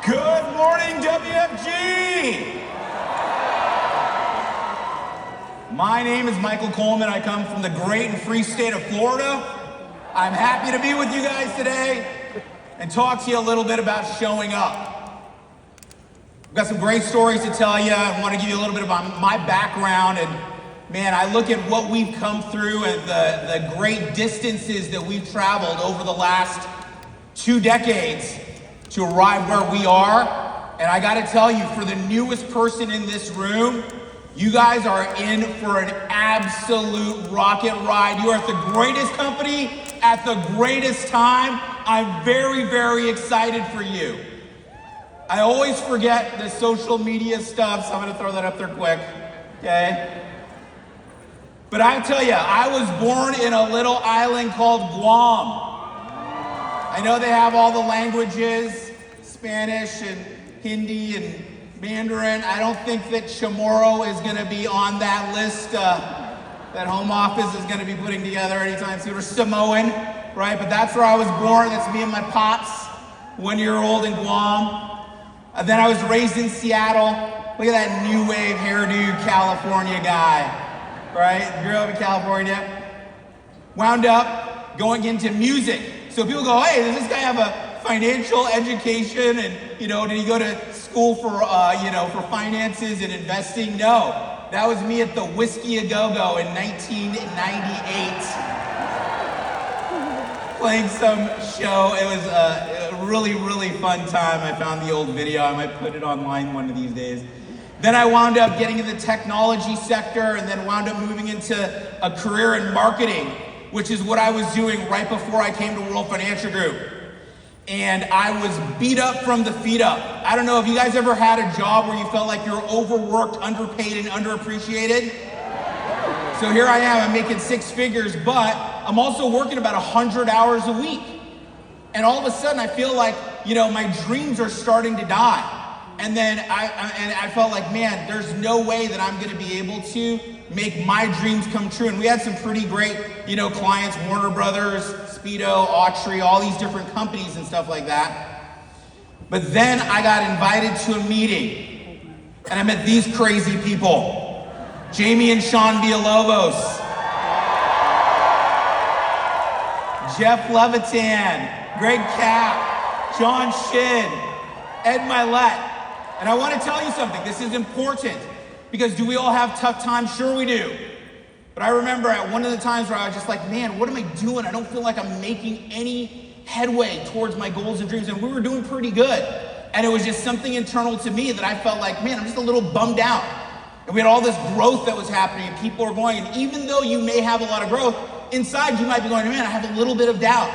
Good morning, WFG! My name is Michael Coleman. I come from the great and free state of Florida. I'm happy to be with you guys today and talk to you a little bit about showing up. I've got some great stories to tell you. I want to give you a little bit about my background, and man, I look at what we've come through and the great distances that we've traveled over the last 2 decades to arrive where we are. And I got to tell you, for the newest person in this room, you guys are in for an absolute rocket ride. You are at the greatest company at the greatest time. I'm very, very excited for you. I always forget the social media stuff, so I'm going to throw that up there quick, okay? But I tell you, I was born in a little island called Guam. I know they have all the languages, Spanish and Hindi and Mandarin. I don't think that Chamorro is going to be on that list that Home Office is going to be putting together anytime soon. Or Samoan, right? But that's where I was born. That's me and my pops, 1 year old in Guam. Then I was raised in Seattle. Look at that new wave hairdo California guy. Right? Grew up in California. Wound up going into music. So people go, hey, does this guy have a financial education? And, did he go to school for, for finances and investing? No. That was me at the Whiskey A Go-Go in 1998. Playing some show. It was a really, really fun time. I found the old video. I might put it online one of these days. Then I wound up getting in the technology sector and then wound up moving into a career in marketing, which is what I was doing right before I came to World Financial Group. And I was beat up from the feet up. I don't know if you guys ever had a job where you felt like you were overworked, underpaid, and underappreciated. So here I am, I'm making 6 figures, but I'm also working about 100 hours a week. And all of a sudden I feel like, my dreams are starting to die. And then I felt like, man, there's no way that I'm gonna be able to make my dreams come true. And we had some pretty great, clients, Warner Brothers, Speedo, Autry, all these different companies and stuff like that. But then I got invited to a meeting and I met these crazy people. Jamie and Sean Villalobos, Jeff Levitan, Greg Kapp, John Shin, Ed Milet. And I want to tell you something, this is important, because do we all have tough times? Sure we do. But I remember at one of the times where I was just like, man, what am I doing? I don't feel like I'm making any headway towards my goals and dreams. And we were doing pretty good. And it was just something internal to me that I felt like, man, I'm just a little bummed out. And we had all this growth that was happening and people were going, and even though you may have a lot of growth, inside you might be going, man, I have a little bit of doubt.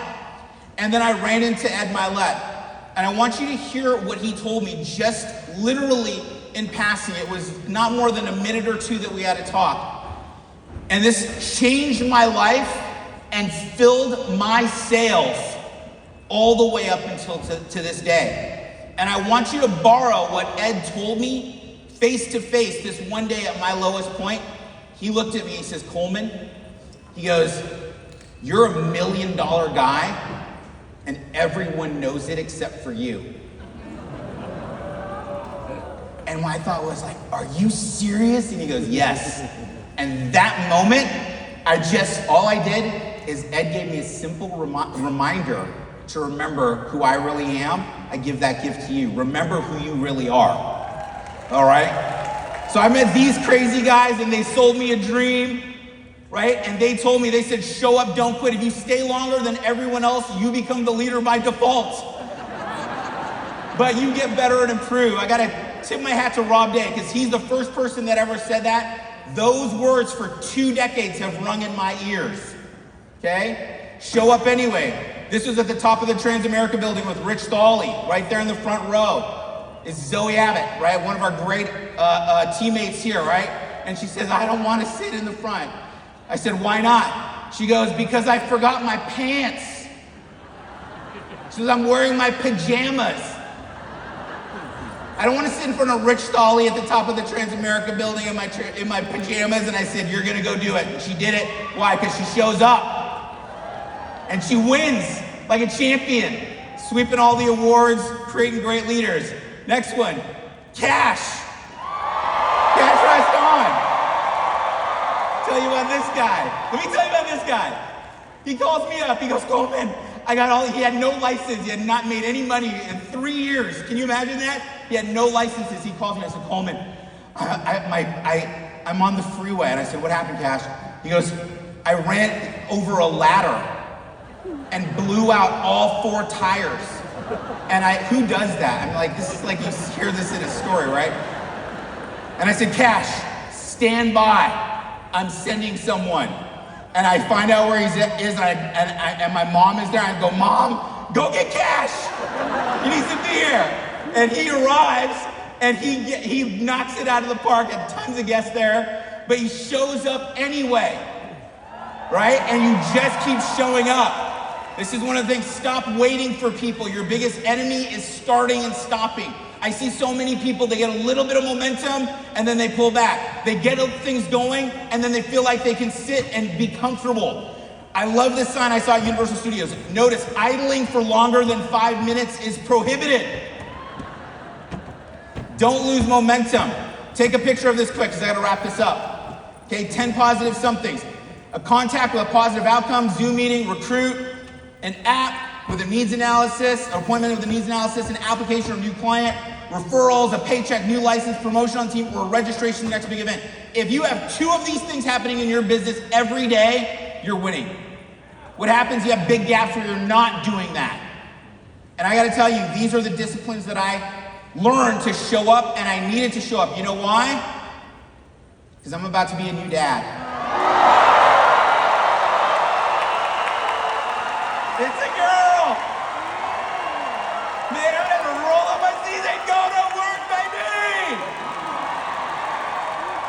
And then I ran into Ed Milet. And I want you to hear what he told me just literally in passing. It was not more than a minute or 2 that we had to talk. And this changed my life and filled my sails all the way up until to this day. And I want you to borrow what Ed told me face to face this one day at my lowest point. He looked at me, he says, Coleman, he goes, you're $1 million guy and everyone knows it except for you. And my thought was like, are you serious? And he goes, yes. And that moment, all I did is Ed gave me a simple reminder to remember who I really am. I give that gift to you. Remember who you really are. All right? So I met these crazy guys and they sold me a dream. Right? And they told me, they said, show up, don't quit. If you stay longer than everyone else, you become the leader by default. But you get better and improve. I gotta tip my hat to Rob Day, because he's the first person that ever said that. Those words for 2 decades have rung in my ears. Okay? Show up anyway. This was at the top of the Transamerica building with Rich Thawley, right there in the front row. Is Zoe Abbott, right? One of our great teammates here, right? And she says, I don't want to sit in the front. I said, why not? She goes, because I forgot my pants. She says, I'm wearing my pajamas. I don't want to sit in front of Rich Thawley at the top of the Transamerica building in my pajamas. And I said, you're going to go do it. And she did it. Why? Because she shows up. And she wins like a champion. sweeping all the awards, creating great leaders. Next one, Cash. Cash Raston. Tell you about this guy. Let me tell you about this guy. He calls me up, he goes, Coleman, he had no license, he had not made any money in 3 years. Can you imagine that? He had no licenses. He calls me, I said, Coleman, I'm on the freeway. And I said, what happened, Cash? He goes, I ran over a ladder and blew out all 4 tires. And who does that? I'm like, this is like you hear this in a story, right? And I said, Cash, stand by. I'm sending someone. And I find out where he is, and my mom is there. I go, Mom, go get Cash. He needs to be here. And he arrives, and he knocks it out of the park, and tons of guests there, but he shows up anyway, right? And you just keep showing up. This is one of the things, stop waiting for people. Your biggest enemy is starting and stopping. I see so many people, they get a little bit of momentum and then they pull back. They get things going and then they feel like they can sit and be comfortable. I love this sign I saw at Universal Studios. Notice, idling for longer than 5 minutes is prohibited. Don't lose momentum. Take a picture of this quick because I gotta wrap this up. Okay, 10 positive somethings. A contact with a positive outcome, Zoom meeting, recruit, an app with a needs analysis, an appointment with a needs analysis, an application or new client, referrals, a paycheck, new license, promotion on team, or a registration to the next big event. If you have 2 of these things happening in your business every day, you're winning. What happens, you have big gaps where you're not doing that. And I gotta tell you, these are the disciplines that I learned to show up, and I needed to show up. You know why? Because I'm about to be a new dad. It's a girl! Man, I'm gonna roll up my sleeves and go to work, baby!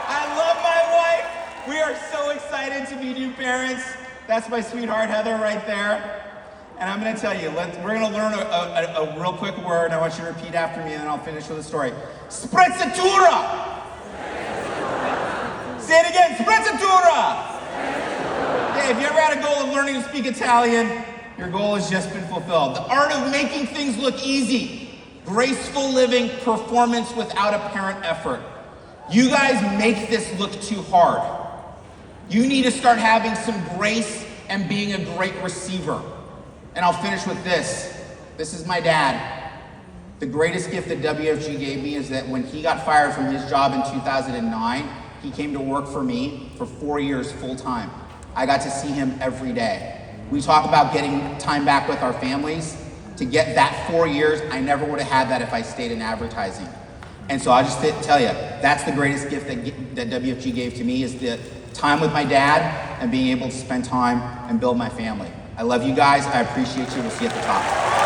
I love my wife. We are so excited to be new parents. That's my sweetheart, Heather, right there. And I'm gonna tell you, we're gonna learn a real quick word. I want you to repeat after me and then I'll finish with a story. Sprezzatura! Say it again, sprezzatura! Okay, if you ever had a goal of learning to speak Italian, your goal has just been fulfilled. The art of making things look easy. Graceful living, performance without apparent effort. You guys make this look too hard. You need to start having some grace and being a great receiver. And I'll finish with this. This is my dad. The greatest gift that WFG gave me is that when he got fired from his job in 2009, he came to work for me for 4 years full time. I got to see him every day. We talk about getting time back with our families. To get that 4 years, I never would have had that if I stayed in advertising. And so I'll just tell you, that's the greatest gift that WFG gave to me, is the time with my dad and being able to spend time and build my family. I love you guys. I appreciate you. We'll see you at the top.